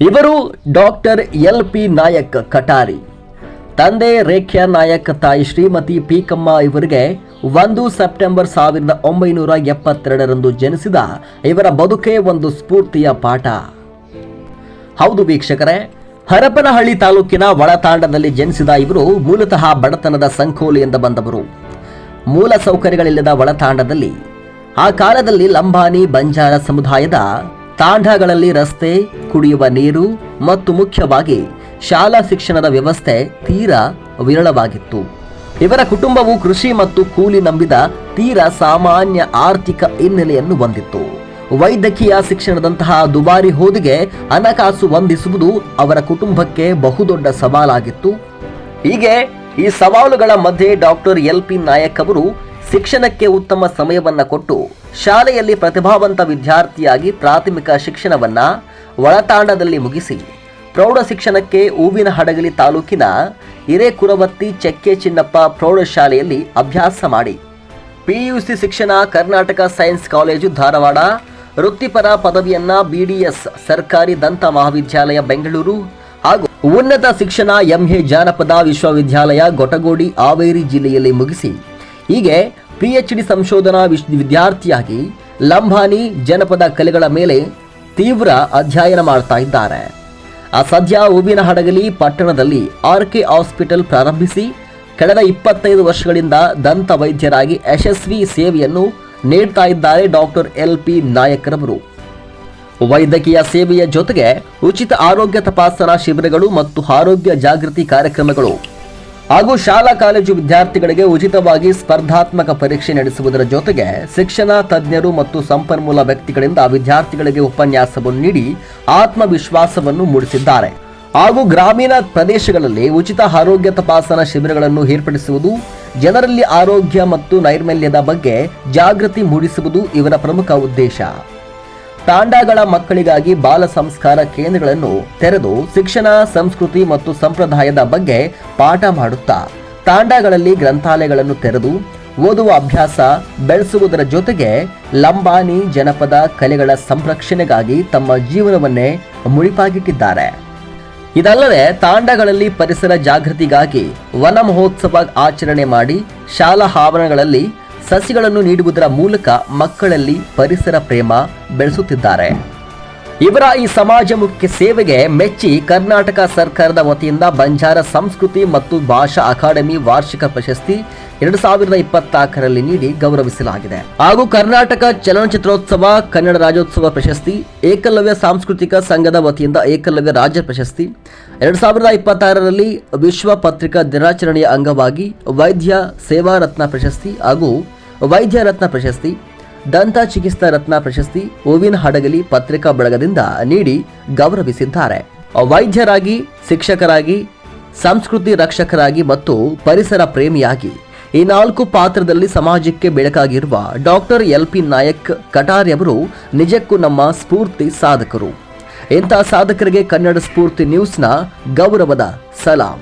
ಇವರು doctor LP Nayak ಕಟಾರಿ. ತಂದೆ ರೇಖ್ಯಾ ನಾಯಕ್, ತಾಯಿ ಶ್ರೀಮತಿ ಪೀಕಮ್ಮ ಇವರಿಗೆ 1 ಸೆಪ್ಟೆಂಬರ್ 1972ರಂದು ಜನಿಸಿದ ಇವರ ಬದುಕೇ ಒಂದು ಸ್ಫೂರ್ತಿಯ ಪಾಠ. ಹೌದು ವೀಕ್ಷಕರೇ, ಹರಪನಹಳ್ಳಿ ತಾಲೂಕಿನ ಒಳತಾಂಡದಲ್ಲಿ ಜನಿಸಿದ ಇವರು ಮೂಲತಃ ಬಡತನದ ಸಂಕೋಲೆಯಿಂದ ಬಂದವರು. ಮೂಲ ಸೌಕರ್ಯಗಳಿಲ್ಲದ ಒಳತಾಂಡದಲ್ಲಿ ಆ ಕಾಲದಲ್ಲಿ ಲಂಬಾಣಿ ಬಂಜಾರ ಸಮುದಾಯದ ತಾಂಡಗಳಲ್ಲಿ ರಸ್ತೆ, ಕುಡಿಯುವ ನೀರು ಮತ್ತು ಮುಖ್ಯವಾಗಿ ಶಾಲಾ ಶಿಕ್ಷಣದ ವ್ಯವಸ್ಥೆ ತೀರಾ ವಿರಳವಾಗಿತ್ತು. ಇವರ ಕುಟುಂಬವು ಕೃಷಿ ಮತ್ತು ಕೂಲಿ ನಂಬಿದ ತೀರಾ ಸಾಮಾನ್ಯ ಆರ್ಥಿಕ ಹಿನ್ನೆಲೆಯನ್ನು ಹೊಂದಿತ್ತು. ವೈದ್ಯಕೀಯ ಶಿಕ್ಷಣದಂತಹ ದುಬಾರಿ ಹೋದಿಗೆ ಹಣಕಾಸು ಹೊಂದಿಸುವುದು ಅವರ ಕುಟುಂಬಕ್ಕೆ ಬಹುದೊಡ್ಡ ಸವಾಲಾಗಿತ್ತು. ಹೀಗೆ ಈ ಸವಾಲುಗಳ ಮಧ್ಯೆ ಡಾಕ್ಟರ್ LP ನಾಯಕ್ ಅವರು ಶಿಕ್ಷಣಕ್ಕೆ ಉತ್ತಮ ಸಮಯವನ್ನ ಕೊಟ್ಟು ಶಾಲೆಯಲ್ಲಿ ಪ್ರತಿಭಾವಂತ ವಿದ್ಯಾರ್ಥಿಯಾಗಿ ಪ್ರಾಥಮಿಕ ಶಿಕ್ಷಣವನ್ನ ಒಳತಾಂಡದಲ್ಲಿ ಮುಗಿಸಿ ಪ್ರೌಢ ಶಿಕ್ಷಣಕ್ಕೆ ಹೂವಿನಹಡಗಲಿ ತಾಲೂಕಿನ ಹಿರೇಕುರವತ್ತಿ ಚೆಕ್ಕೆ ಚಿನ್ನಪ್ಪ ಪ್ರೌಢಶಾಲೆಯಲ್ಲಿ ಅಭ್ಯಾಸ ಮಾಡಿ PUC ಶಿಕ್ಷಣ ಕರ್ನಾಟಕ ಸೈನ್ಸ್ ಕಾಲೇಜು ಧಾರವಾಡ, ವೃತ್ತಿಪರ ಪದವಿಯನ್ನ BDS ಸರ್ಕಾರಿ ದಂತ ಮಹಾವಿದ್ಯಾಲಯ ಬೆಂಗಳೂರು ಹಾಗೂ ಉನ್ನತ ಶಿಕ್ಷಣ MA ಜಾನಪದ ವಿಶ್ವವಿದ್ಯಾಲಯ ಗೊಟಗೋಡಿ ಹಾವೇರಿ ಜಿಲ್ಲೆಯಲ್ಲಿ ಮುಗಿಸಿ ಹೀಗೆ PhD ಸಂಶೋಧನಾ ವಿದ್ಯಾರ್ಥಿಯಾಗಿ ಲಂಬಾಣಿ ಜನಪದ ಕಲೆಗಳ ಮೇಲೆ ತೀವ್ರ ಅಧ್ಯಯನ ಮಾಡ್ತಾ ಇದ್ದಾರೆ. ಸದ್ಯ ಹೂವಿನಹಡಗಲಿ ಪಟ್ಟಣದಲ್ಲಿ RK ಹಾಸ್ಪಿಟಲ್ ಪ್ರಾರಂಭಿಸಿ ಕಳೆದ 25 ವರ್ಷಗಳಿಂದ ದಂತ ವೈದ್ಯರಾಗಿ ಯಶಸ್ವಿ ಸೇವೆಯನ್ನು ನೀಡ್ತಾ ಇದ್ದಾರೆ ಡಾಕ್ಟರ್ LP ನಾಯಕ್ ರವರು. ವೈದ್ಯಕೀಯ ಸೇವೆಯ ಜೊತೆಗೆ ಉಚಿತ ಆರೋಗ್ಯ ತಪಾಸಣಾ ಶಿಬಿರಗಳು ಮತ್ತು ಆರೋಗ್ಯ ಜಾಗೃತಿ ಕಾರ್ಯಕ್ರಮಗಳು ಹಾಗೂ ಶಾಲಾ ಕಾಲೇಜು ವಿದ್ಯಾರ್ಥಿಗಳಿಗೆ ಉಚಿತವಾಗಿ ಸ್ಪರ್ಧಾತ್ಮಕ ಪರೀಕ್ಷೆ ನಡೆಸುವುದರ ಜೊತೆಗೆ ಶಿಕ್ಷಣ ತಜ್ಞರು ಮತ್ತು ಸಂಪನ್ಮೂಲ ವ್ಯಕ್ತಿಗಳಿಂದ ವಿದ್ಯಾರ್ಥಿಗಳಿಗೆ ಉಪನ್ಯಾಸವನ್ನು ನೀಡಿ ಆತ್ಮವಿಶ್ವಾಸವನ್ನು ಮೂಡಿಸಿದ್ದಾರೆ. ಹಾಗೂ ಗ್ರಾಮೀಣ ಪ್ರದೇಶಗಳಲ್ಲಿ ಉಚಿತ ಆರೋಗ್ಯ ತಪಾಸಣಾ ಶಿಬಿರಗಳನ್ನು ಏರ್ಪಡಿಸುವುದು, ಜನರಲ್ಲಿ ಆರೋಗ್ಯ ಮತ್ತು ನೈರ್ಮಲ್ಯದ ಬಗ್ಗೆ ಜಾಗೃತಿ ಮೂಡಿಸುವುದು ಇವರ ಪ್ರಮುಖ ಉದ್ದೇಶ. ತಾಂಡಗಳ ಮಕ್ಕಳಿಗಾಗಿ ಬಾಲ ಸಂಸ್ಕಾರ ಕೇಂದ್ರಗಳನ್ನು ತೆರೆದು ಶಿಕ್ಷಣ, ಸಂಸ್ಕೃತಿ ಮತ್ತು ಸಂಪ್ರದಾಯದ ಬಗ್ಗೆ ಪಾಠ ಮಾಡುತ್ತಾ ತಾಂಡಗಳಲ್ಲಿ ಗ್ರಂಥಾಲಯಗಳನ್ನು ತೆರೆದು ಓದುವ ಅಭ್ಯಾಸ ಬೆಳೆಸುವುದರ ಜೊತೆಗೆ ಲಂಬಾಣಿ ಜನಪದ ಕಲೆಗಳ ಸಂರಕ್ಷಣೆಗಾಗಿ ತಮ್ಮ ಜೀವನವನ್ನೇ ಮುಡಿಪಾಗಿಟ್ಟಿದ್ದಾರೆ. ಇದಲ್ಲದೆ ತಾಂಡಗಳಲ್ಲಿ ಪರಿಸರ ಜಾಗೃತಿಗಾಗಿ ವನ ಮಹೋತ್ಸವ ಆಚರಣೆ ಮಾಡಿ ಶಾಲಾ ಆವರಣಗಳಲ್ಲಿ ಸಸಿಗಳನ್ನು ನೀಡುವುದರ ಮೂಲಕ ಮಕ್ಕಳಲ್ಲಿ ಪರಿಸರ ಪ್ರೇಮ ಬೆಳೆಸುತ್ತಿದ್ದಾರೆ. ಇವರ ಈ ಸಮಾಜಮುಖಿ ಸೇವೆಗೆ ಮೆಚ್ಚಿ ಕರ್ನಾಟಕ ಸರ್ಕಾರದ ವತಿಯಿಂದ ಬಂಜಾರ ಸಂಸ್ಕೃತಿ ಮತ್ತು ಭಾಷಾ ಅಕಾಡೆಮಿ ವಾರ್ಷಿಕ ಪ್ರಶಸ್ತಿ 2024ರಲ್ಲಿ ನೀಡಿ ಗೌರವಿಸಲಾಗಿದೆ. ಹಾಗೂ ಕರ್ನಾಟಕ ಚಲನಚಿತ್ರೋತ್ಸವ, ಕನ್ನಡ ರಾಜ್ಯೋತ್ಸವ ಪ್ರಶಸ್ತಿ, ಏಕಲವ್ಯ ಸಾಂಸ್ಕೃತಿಕ ಸಂಘದ ವತಿಯಿಂದ ಏಕಲವ್ಯ ರಾಜ್ಯ ಪ್ರಶಸ್ತಿ, 2026ರಲ್ಲಿ ವಿಶ್ವ ಪತ್ರಿಕಾ ದಿನಾಚರಣೆಯ ಅಂಗವಾಗಿ ವೈದ್ಯ ಸೇವಾ ರತ್ನ ಪ್ರಶಸ್ತಿ ಹಾಗೂ ವೈದ್ಯ ರತ್ನ ಪ್ರಶಸ್ತಿ, ದಂತ ಚಿಕಿತ್ಸಾ ರತ್ನ ಪ್ರಶಸ್ತಿ ಹೂವಿನಹಡಗಲಿ ಪತ್ರಿಕಾ ಬಳಗದಿಂದ ನೀಡಿ ಗೌರವಿಸಿದ್ದಾರೆ. ವೈದ್ಯರಾಗಿ, ಶಿಕ್ಷಕರಾಗಿ, ಸಂಸ್ಕೃತಿ ರಕ್ಷಕರಾಗಿ ಮತ್ತು ಪರಿಸರ ಪ್ರೇಮಿಯಾಗಿ ಈ 4 ಪಾತ್ರದಲ್ಲಿ ಸಮಾಜಕ್ಕೆ ಬೆಳಕಾಗಿರುವ ಡಾಕ್ಟರ್ LP ನಾಯಕ್ ಕಟಾರಿ ಅವರು ನಿಜಕ್ಕೂ ನಮ್ಮ ಸ್ಫೂರ್ತಿ ಸಾಧಕರು. ಇಂಥ ಸಾಧಕರಿಗೆ ಕನ್ನಡ ಸ್ಫೂರ್ತಿ ನ್ಯೂಸ್ನ ಗೌರವದ ಸಲಾಂ.